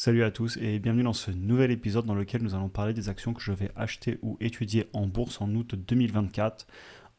Salut à tous et bienvenue dans ce nouvel épisode dans lequel nous allons parler des actions que je vais acheter ou étudier en bourse en août 2024.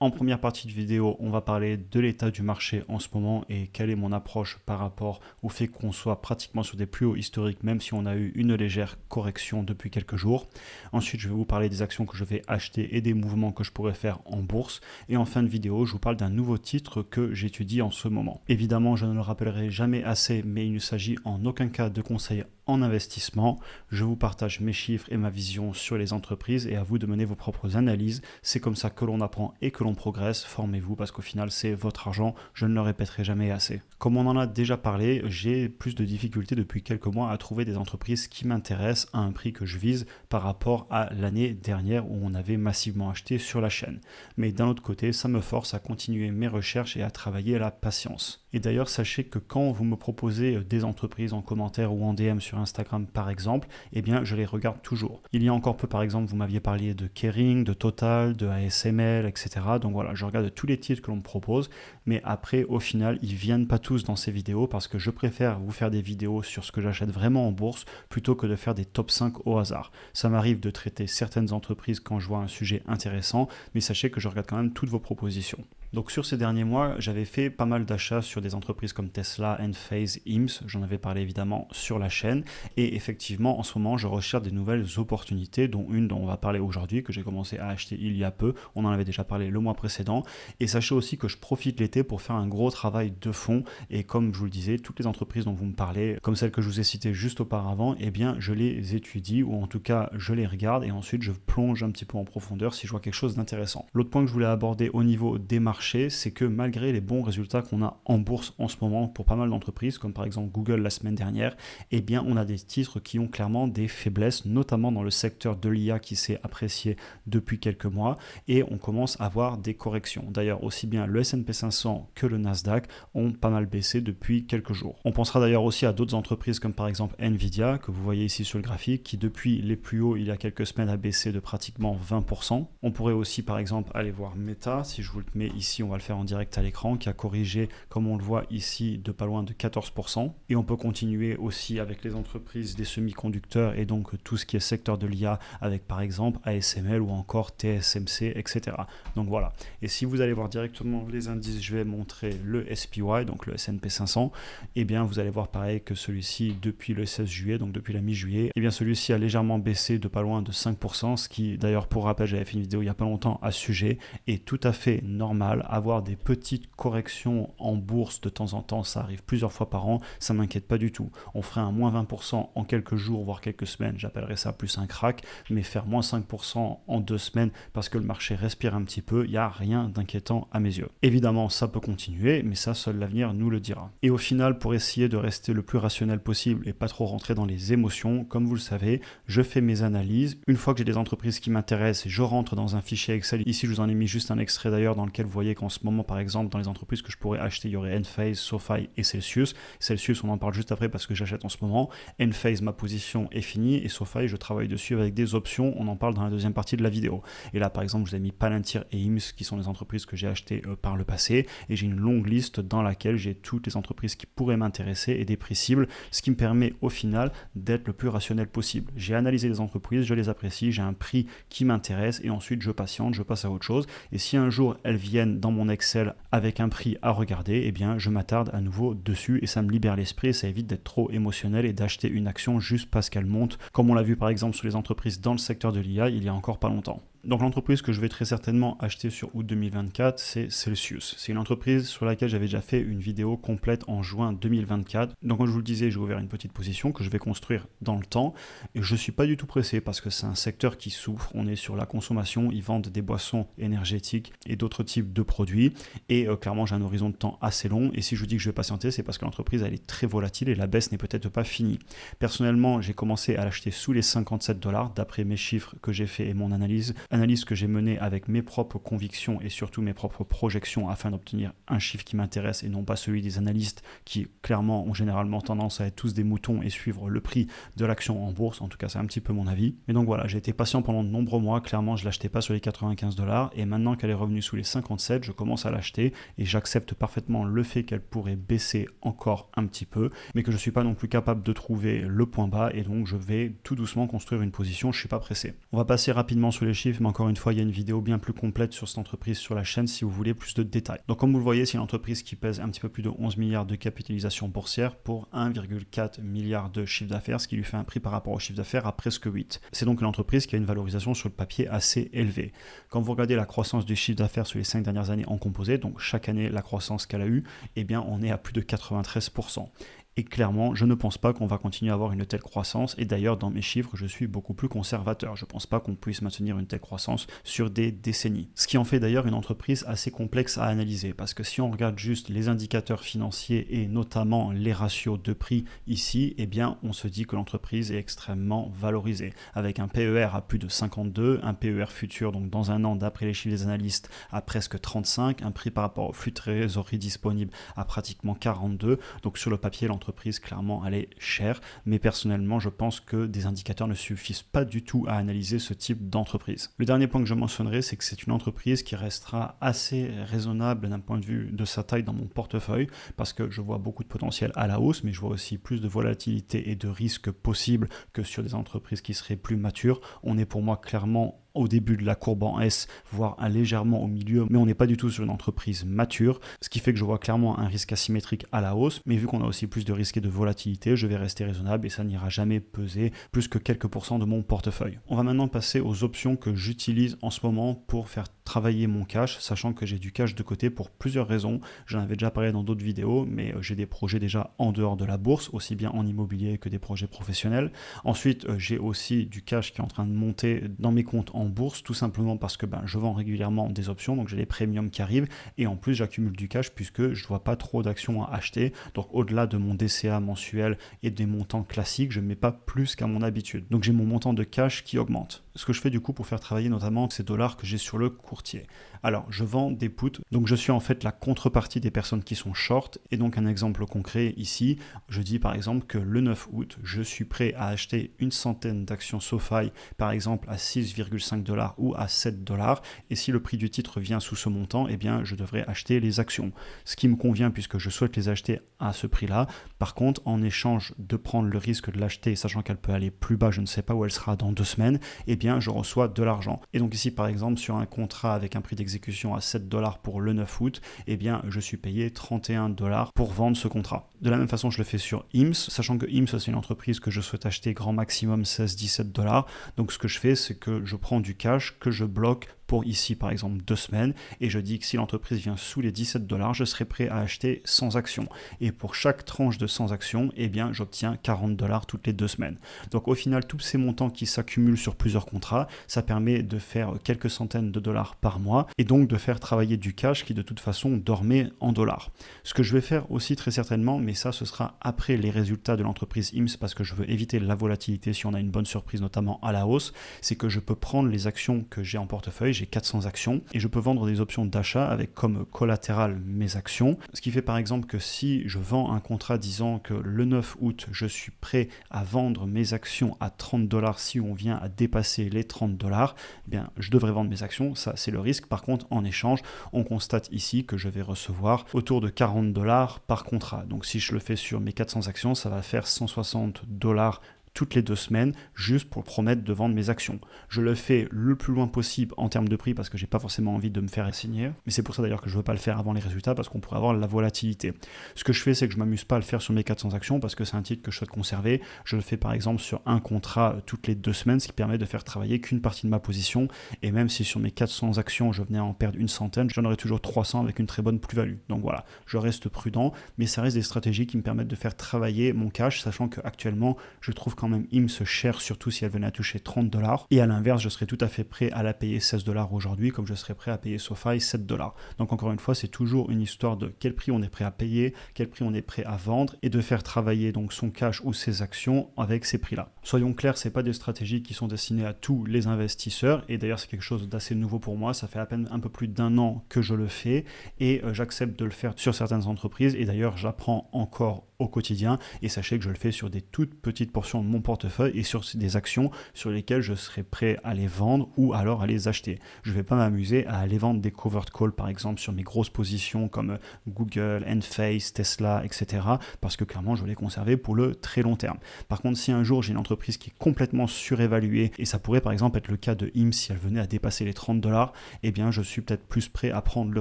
En première partie de vidéo, on va parler de l'état du marché en ce moment et quelle est mon approche par rapport au fait qu'on soit pratiquement sur des plus hauts historiques, même si on a eu une légère correction depuis quelques jours. Ensuite, je vais vous parler des actions que je vais acheter et des mouvements que je pourrais faire en bourse. Et en fin de vidéo, je vous parle d'un nouveau titre que j'étudie en ce moment. Évidemment, je ne le rappellerai jamais assez, mais il ne s'agit en aucun cas de conseils en investissement. Je vous partage mes chiffres et ma vision sur les entreprises et à vous de mener vos propres analyses. C'est comme ça que l'on apprend et que l'on progresse. Formez-vous parce qu'au final, c'est votre argent. Je ne le répéterai jamais assez. Comme on en a déjà parlé, j'ai plus de difficultés depuis quelques mois à trouver des entreprises qui m'intéressent à un prix que je vise par rapport à l'année dernière où on avait massivement acheté sur la chaîne. Mais d'un autre côté, ça me force à continuer mes recherches et à travailler à la patience. Et d'ailleurs, sachez que quand vous me proposez des entreprises en commentaire ou en DM sur Instagram par exemple, eh bien je les regarde toujours. Il y a encore peu par exemple, vous m'aviez parlé de Kering, de Total, de ASML, etc. Donc voilà, je regarde tous les titres que l'on me propose, mais après au final, ils viennent pas tous dans ces vidéos parce que je préfère vous faire des vidéos sur ce que j'achète vraiment en bourse plutôt que de faire des top 5 au hasard. Ça m'arrive de traiter certaines entreprises quand je vois un sujet intéressant, mais sachez que je regarde quand même toutes vos propositions. Donc sur ces derniers mois, j'avais fait pas mal d'achats sur des entreprises comme Tesla, Enphase, IMSS, j'en avais parlé évidemment sur la chaîne, et effectivement en ce moment je recherche des nouvelles opportunités, dont une dont on va parler aujourd'hui, que j'ai commencé à acheter il y a peu, on en avait déjà parlé le mois précédent, et sachez aussi que je profite l'été pour faire un gros travail de fond, et comme je vous le disais, toutes les entreprises dont vous me parlez, comme celles que je vous ai citées juste auparavant, eh bien je les étudie, ou en tout cas je les regarde, et ensuite je plonge un petit peu en profondeur si je vois quelque chose d'intéressant. L'autre point que je voulais aborder au niveau des marchés, c'est que malgré les bons résultats qu'on a en bourse en ce moment pour pas mal d'entreprises, comme par exemple Google la semaine dernière, eh bien on a des titres qui ont clairement des faiblesses, notamment dans le secteur de l'IA qui s'est apprécié depuis quelques mois, et on commence à voir des corrections. D'ailleurs, aussi bien le S&P 500 que le Nasdaq ont pas mal baissé depuis quelques jours. On pensera d'ailleurs aussi à d'autres entreprises comme par exemple Nvidia, que vous voyez ici sur le graphique, qui depuis les plus hauts il y a quelques semaines a baissé de pratiquement 20%. On pourrait aussi par exemple aller voir Meta, si je vous le mets ici, on va le faire en direct à l'écran, qui a corrigé, comme on le voit ici, de pas loin de 14%. Et on peut continuer aussi avec les entreprises des semi-conducteurs et donc tout ce qui est secteur de l'IA avec par exemple ASML ou encore TSMC, etc. Donc voilà. Et si vous allez voir directement les indices, je vais montrer le SPY, donc le S&P 500, et bien vous allez voir pareil que celui-ci depuis le 16 juillet, donc depuis la mi-juillet, et bien celui-ci a légèrement baissé de pas loin de 5%, ce qui d'ailleurs pour rappel, j'avais fait une vidéo il n'y a pas longtemps à ce sujet, est tout à fait normal. Avoir des petites corrections en bourse de temps en temps, ça arrive plusieurs fois par an, ça m'inquiète pas du tout. On ferait un moins 20% en quelques jours, voire quelques semaines, j'appellerais ça plus un crack, mais faire moins 5% en 2 semaines parce que le marché respire un petit peu, il n'y a rien d'inquiétant à mes yeux. Évidemment, ça peut continuer, mais ça, seul l'avenir nous le dira. Et au final, pour essayer de rester le plus rationnel possible et pas trop rentrer dans les émotions, comme vous le savez, je fais mes analyses. Une fois que j'ai des entreprises qui m'intéressent, je rentre dans un fichier Excel. Ici, je vous en ai mis juste un extrait d'ailleurs dans lequel vous voyez qu'en ce moment, par exemple, dans les entreprises que je pourrais acheter, il y aurait Enphase, SoFi et Celsius. Celsius, on en parle juste après parce que j'achète en ce moment. Enphase, ma position est finie et SoFi, je travaille dessus avec des options. On en parle dans la deuxième partie de la vidéo. Et là, par exemple, je vous ai mis Palantir et IMSS qui sont les entreprises que j'ai achetées par le passé. Et j'ai une longue liste dans laquelle j'ai toutes les entreprises qui pourraient m'intéresser et des prix cibles, ce qui me permet au final d'être le plus rationnel possible. J'ai analysé les entreprises, je les apprécie, j'ai un prix qui m'intéresse et ensuite je patiente, je passe à autre chose. Et si un jour elles viennent dans mon Excel avec un prix à regarder, eh bien je m'attarde à nouveau dessus et ça me libère l'esprit et ça évite d'être trop émotionnel et d'acheter une action juste parce qu'elle monte, comme on l'a vu par exemple sur les entreprises dans le secteur de l'IA il y a encore pas longtemps. Donc l'entreprise que je vais très certainement acheter sur août 2024, c'est Celsius. C'est une entreprise sur laquelle j'avais déjà fait une vidéo complète en juin 2024. Donc comme je vous le disais, j'ai ouvert une petite position que je vais construire dans le temps. Et je ne suis pas du tout pressé parce que c'est un secteur qui souffre. On est sur la consommation, ils vendent des boissons énergétiques et d'autres types de produits. Et clairement, j'ai un horizon de temps assez long. Et si je vous dis que je vais patienter, c'est parce que l'entreprise, elle est très volatile et la baisse n'est peut-être pas finie. Personnellement, j'ai commencé à l'acheter sous les $57 d'après mes chiffres que j'ai fait et mon analyse analyse que j'ai menée avec mes propres convictions et surtout mes propres projections afin d'obtenir un chiffre qui m'intéresse et non pas celui des analystes qui clairement ont généralement tendance à être tous des moutons et suivre le prix de l'action en bourse. En tout cas, c'est un petit peu mon avis. Et donc voilà, j'ai été patient pendant de nombreux mois. Clairement, je ne l'achetais pas sur les 95$ et maintenant qu'elle est revenue sous les 57, je commence à l'acheter et j'accepte parfaitement le fait qu'elle pourrait baisser encore un petit peu, mais que je ne suis pas non plus capable de trouver le point bas et donc je vais tout doucement construire une position. Je ne suis pas pressé. On va passer rapidement sur les chiffres, mais encore une fois, il y a une vidéo bien plus complète sur cette entreprise sur la chaîne si vous voulez plus de détails. Donc comme vous le voyez, c'est une entreprise qui pèse un petit peu plus de 11 milliards de capitalisation boursière pour 1,4 milliard de chiffre d'affaires, ce qui lui fait un prix par rapport au chiffre d'affaires à presque 8. C'est donc une entreprise qui a une valorisation sur le papier assez élevée. Quand vous regardez la croissance du chiffre d'affaires sur les 5 dernières années en composé, donc chaque année la croissance qu'elle a eue, eh bien on est à plus de 93%. Et clairement, je ne pense pas qu'on va continuer à avoir une telle croissance. Et d'ailleurs, dans mes chiffres, je suis beaucoup plus conservateur. Je ne pense pas qu'on puisse maintenir une telle croissance sur des décennies. Ce qui en fait d'ailleurs une entreprise assez complexe à analyser. Parce que si on regarde juste les indicateurs financiers et notamment les ratios de prix ici, eh bien, on se dit que l'entreprise est extrêmement valorisée. Avec un PER à plus de 52, un PER futur, donc dans un an, d'après les chiffres des analystes, à presque 35, un prix par rapport au flux de trésorerie disponible à pratiquement 42. Donc sur le papier, l'entreprise clairement elle est chère, mais personnellement je pense que des indicateurs ne suffisent pas du tout à analyser ce type d'entreprise. Le dernier point que je mentionnerai, c'est que c'est une entreprise qui restera assez raisonnable d'un point de vue de sa taille dans mon portefeuille, parce que je vois beaucoup de potentiel à la hausse, mais je vois aussi plus de volatilité et de risques possibles que sur des entreprises qui seraient plus matures. On est pour moi clairement au début de la courbe en S, voire légèrement au milieu, mais on n'est pas du tout sur une entreprise mature, ce qui fait que je vois clairement un risque asymétrique à la hausse, mais vu qu'on a aussi plus de risques et de volatilité, je vais rester raisonnable et ça n'ira jamais peser plus que quelques pourcents de mon portefeuille. On va maintenant passer aux options que j'utilise en ce moment pour faire travailler mon cash, sachant que j'ai du cash de côté pour plusieurs raisons. J'en avais déjà parlé dans d'autres vidéos, mais j'ai des projets déjà en dehors de la bourse, aussi bien en immobilier que des projets professionnels. Ensuite, j'ai aussi du cash qui est en train de monter dans mes comptes en bourse, tout simplement parce que je vends régulièrement des options, donc j'ai les premiums qui arrivent, et en plus j'accumule du cash puisque je ne vois pas trop d'actions à acheter, donc au-delà de mon DCA mensuel et des montants classiques, je ne mets pas plus qu'à mon habitude. Donc j'ai mon montant de cash qui augmente. Ce que je fais du coup pour faire travailler notamment ces dollars que j'ai sur le courtier. Alors, je vends des puts, donc je suis en fait la contrepartie des personnes qui sont short, et donc un exemple concret ici, je dis par exemple que le 9 août, je suis prêt à acheter une centaine d'actions SoFi, par exemple à 6,5$ ou à 7$, et si le prix du titre vient sous ce montant, eh bien je devrais acheter les actions. Ce qui me convient puisque je souhaite les acheter à ce prix-là. Par contre, en échange de prendre le risque de l'acheter, sachant qu'elle peut aller plus bas, je ne sais pas où elle sera dans 2 semaines, eh bien je reçois de l'argent. Et donc ici par exemple sur un contrat avec un prix d'exécution à 7$ pour le 9 août, eh bien je suis payé 31$ pour vendre ce contrat. De la même façon, je le fais sur IMS, sachant que IMS c'est une entreprise que je souhaite acheter grand maximum 16-17$. Donc ce que je fais, c'est que je prends du cash que je bloque pour ici par exemple 2 semaines et je dis que si l'entreprise vient sous les 17$, je serai prêt à acheter 100 actions. Et pour chaque tranche de 100 actions, eh bien j'obtiens 40$ toutes les 2 semaines. Donc au final, tous ces montants qui s'accumulent sur plusieurs contrats, ça permet de faire quelques centaines de dollars par mois et donc de faire travailler du cash qui de toute façon dormait en dollars. Ce que je vais faire aussi très certainement, mais ça ce sera après les résultats de l'entreprise IMS parce que je veux éviter la volatilité si on a une bonne surprise notamment à la hausse, c'est que je peux prendre les actions que j'ai en portefeuille, j'ai 400 actions et je peux vendre des options d'achat avec comme collatéral mes actions. Ce qui fait par exemple que si je vends un contrat disant que le 9 août, je suis prêt à vendre mes actions à 30$ si on vient à dépasser les 30$, eh bien je devrais vendre mes actions, ça c'est le risque. Par contre, en échange, on constate ici que je vais recevoir autour de 40$ par contrat. Donc si je le fais sur mes 400 actions, ça va faire 160$ toutes les 2 semaines, juste pour promettre de vendre mes actions. Je le fais le plus loin possible en termes de prix parce que j'ai pas forcément envie de me faire assigner, mais c'est pour ça d'ailleurs que je veux pas le faire avant les résultats parce qu'on pourrait avoir la volatilité. Ce que je fais, c'est que je m'amuse pas à le faire sur mes 400 actions parce que c'est un titre que je souhaite conserver. Je le fais par exemple sur un contrat toutes les 2 semaines, ce qui permet de faire travailler qu'une partie de ma position, et même si sur mes 400 actions, je venais à en perdre une centaine, j'en aurais toujours 300 avec une très bonne plus-value. Donc voilà, je reste prudent, mais ça reste des stratégies qui me permettent de faire travailler mon cash, sachant qu'actuellement, je trouve quand quand même IMSS cher, surtout si elle venait à toucher 30 $. Et à l'inverse, je serais tout à fait prêt à la payer 16 $ aujourd'hui, comme je serais prêt à payer SoFi 7 $. Donc encore une fois, c'est toujours une histoire de quel prix on est prêt à payer, quel prix on est prêt à vendre, et de faire travailler donc son cash ou ses actions avec ces prix-là. Soyons clairs, c'est pas des stratégies qui sont destinées à tous les investisseurs, et d'ailleurs c'est quelque chose d'assez nouveau pour moi. Ça fait à peine un peu plus d'1 an que je le fais, et j'accepte de le faire sur certaines entreprises, et d'ailleurs j'apprends encore au quotidien, et sachez que je le fais sur des toutes petites portions de mon portefeuille et sur des actions sur lesquelles je serai prêt à les vendre ou alors à les acheter. Je ne vais pas m'amuser à aller vendre des covered calls par exemple sur mes grosses positions comme Google, Enphase, Tesla, etc. parce que clairement je vais les conserver pour le très long terme. Par contre, si un jour j'ai une entreprise qui est complètement surévaluée, et ça pourrait par exemple être le cas de IMSS si elle venait à dépasser les 30 $, eh bien je suis peut-être plus prêt à prendre le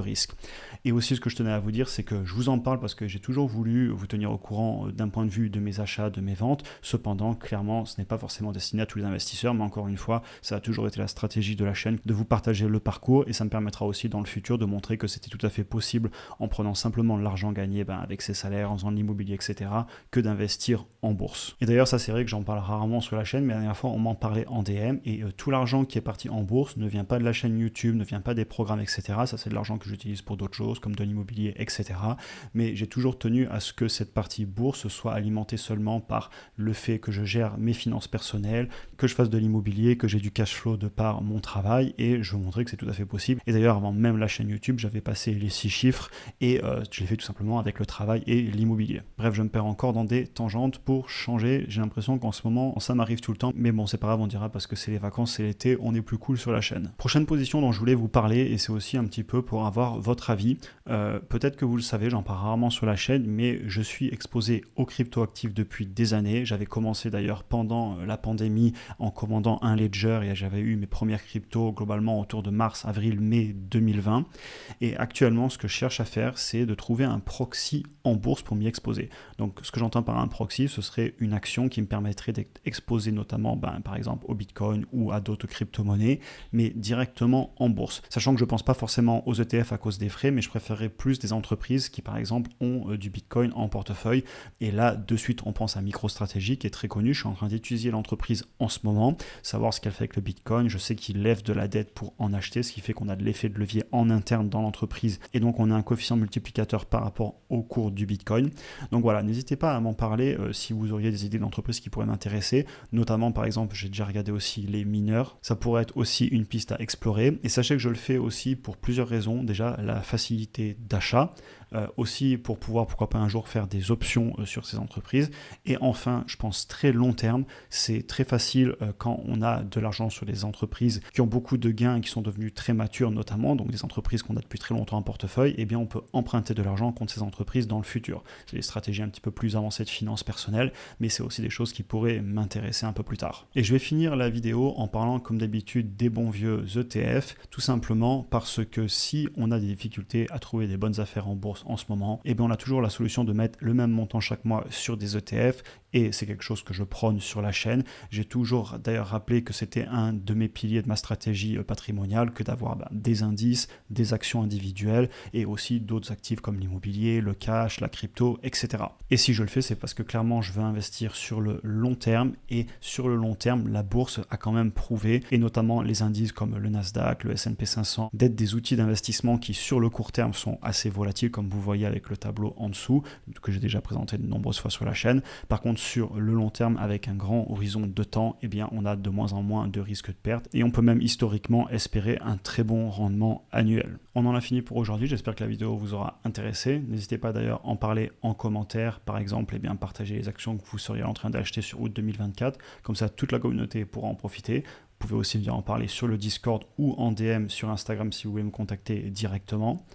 risque. Et aussi ce que je tenais à vous dire, c'est que je vous en parle parce que j'ai toujours voulu vous tenir au courant d'un point de vue de mes achats, de mes ventes. Cependant, clairement, ce n'est pas forcément destiné à tous les investisseurs, mais encore une fois, ça a toujours été la stratégie de la chaîne de vous partager le parcours, et ça me permettra aussi dans le futur de montrer que c'était tout à fait possible en prenant simplement l'argent gagné avec ses salaires, en faisant de l'immobilier, etc., que d'investir en bourse. Et d'ailleurs, ça c'est vrai que j'en parle rarement sur la chaîne, mais la dernière fois on m'en parlait en DM, et tout l'argent qui est parti en bourse ne vient pas de la chaîne YouTube, ne vient pas des programmes, etc. Ça c'est de l'argent que j'utilise pour d'autres choses, comme de l'immobilier, etc. Mais j'ai toujours tenu à ce que cette partie bourse soit alimentée seulement par le fait que je gère mes finances personnelles, que je fasse de l'immobilier, que j'ai du cash flow de par mon travail, et je vous montrais que c'est tout à fait possible. Et d'ailleurs, avant même la chaîne YouTube, j'avais passé les 6 chiffres, et je l'ai fait tout simplement avec le travail et l'immobilier. Bref, je me perds encore dans des tangentes pour changer. J'ai l'impression qu'en ce moment, ça m'arrive tout le temps, mais bon, c'est pas grave, on dira parce que c'est les vacances, c'est l'été, on est plus cool sur la chaîne. Prochaine position dont je voulais vous parler, et c'est aussi un petit peu pour avoir votre avis. Peut-être que vous le savez, j'en parle rarement sur la chaîne, mais je suis exposé aux crypto-actifs depuis des années. J'avais commencé d'ailleurs pendant la pandémie en commandant un ledger, et j'avais eu mes premières cryptos globalement autour de mars, avril, mai 2020. Et actuellement, ce que je cherche à faire, c'est de trouver un proxy en bourse pour m'y exposer. Donc, ce que j'entends par un proxy, ce serait une action qui me permettrait d'être exposé notamment, par exemple, au Bitcoin ou à d'autres crypto-monnaies, mais directement en bourse. Sachant que je ne pense pas forcément aux ETF à cause des frais, mais je préférerais plus des entreprises qui, par exemple, ont du Bitcoin en portefeuille. Et là, de suite, on pense à MicroStrategy, qui est très connu. Je suis en train d'étudier l'entreprise en ce moment, savoir ce qu'elle fait avec le Bitcoin. Je sais qu'il lève de la dette pour en acheter, ce qui fait qu'on a de l'effet de levier en interne dans l'entreprise. Et donc, on a un coefficient multiplicateur par rapport au cours du Bitcoin. Donc voilà, n'hésitez pas à m'en parler si vous auriez des idées d'entreprise qui pourraient m'intéresser. Notamment, par exemple, j'ai déjà regardé aussi les mineurs. Ça pourrait être aussi une piste à explorer. Et sachez que je le fais aussi pour plusieurs raisons. Déjà, la facilité d'achat. Aussi pour pouvoir, pourquoi pas un jour, faire des options sur ces entreprises. Et enfin, je pense très long terme, c'est très facile quand on a de l'argent sur des entreprises qui ont beaucoup de gains et qui sont devenues très matures notamment, donc des entreprises qu'on a depuis très longtemps en portefeuille, et bien on peut emprunter de l'argent contre ces entreprises dans le futur. C'est des stratégies un petit peu plus avancées de finances personnelles, mais c'est aussi des choses qui pourraient m'intéresser un peu plus tard. Et je vais finir la vidéo en parlant comme d'habitude des bons vieux ETF, tout simplement parce que si on a des difficultés à trouver des bonnes affaires en bourse en ce moment, et bien on a toujours la solution de mettre le même montant chaque mois sur des ETF, et c'est quelque chose que je prône sur la chaîne. J'ai toujours d'ailleurs rappelé que c'était un de mes piliers de ma stratégie patrimoniale que d'avoir des indices, des actions individuelles et aussi d'autres actifs comme l'immobilier, le cash, la crypto, etc. Et si je le fais, c'est parce que clairement je veux investir sur le long terme, et sur le long terme, la bourse a quand même prouvé, et notamment les indices comme le Nasdaq, le S&P 500, d'être des outils d'investissement qui sur le court terme sont assez volatiles, comme vous voyez avec le tableau en dessous, que j'ai déjà présenté de nombreuses fois sur la chaîne. Par contre, sur le long terme, avec un grand horizon de temps, eh bien, on a de moins en moins de risques de perte, et on peut même historiquement espérer un très bon rendement annuel. On en a fini pour aujourd'hui, j'espère que la vidéo vous aura intéressé. N'hésitez pas d'ailleurs à en parler en commentaire, par exemple, et bien partager les actions que vous seriez en train d'acheter sur août 2024, comme ça toute la communauté pourra en profiter. Vous pouvez aussi venir en parler sur le Discord ou en DM sur Instagram si vous voulez me contacter directement.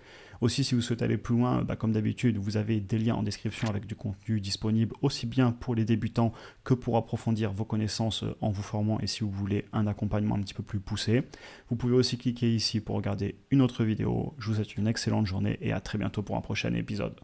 Aussi, si vous souhaitez aller plus loin, comme d'habitude, vous avez des liens en description avec du contenu disponible aussi bien pour les débutants que pour approfondir vos connaissances en vous formant, et si vous voulez un accompagnement un petit peu plus poussé. Vous pouvez aussi cliquer ici pour regarder une autre vidéo. Je vous souhaite une excellente journée et à très bientôt pour un prochain épisode.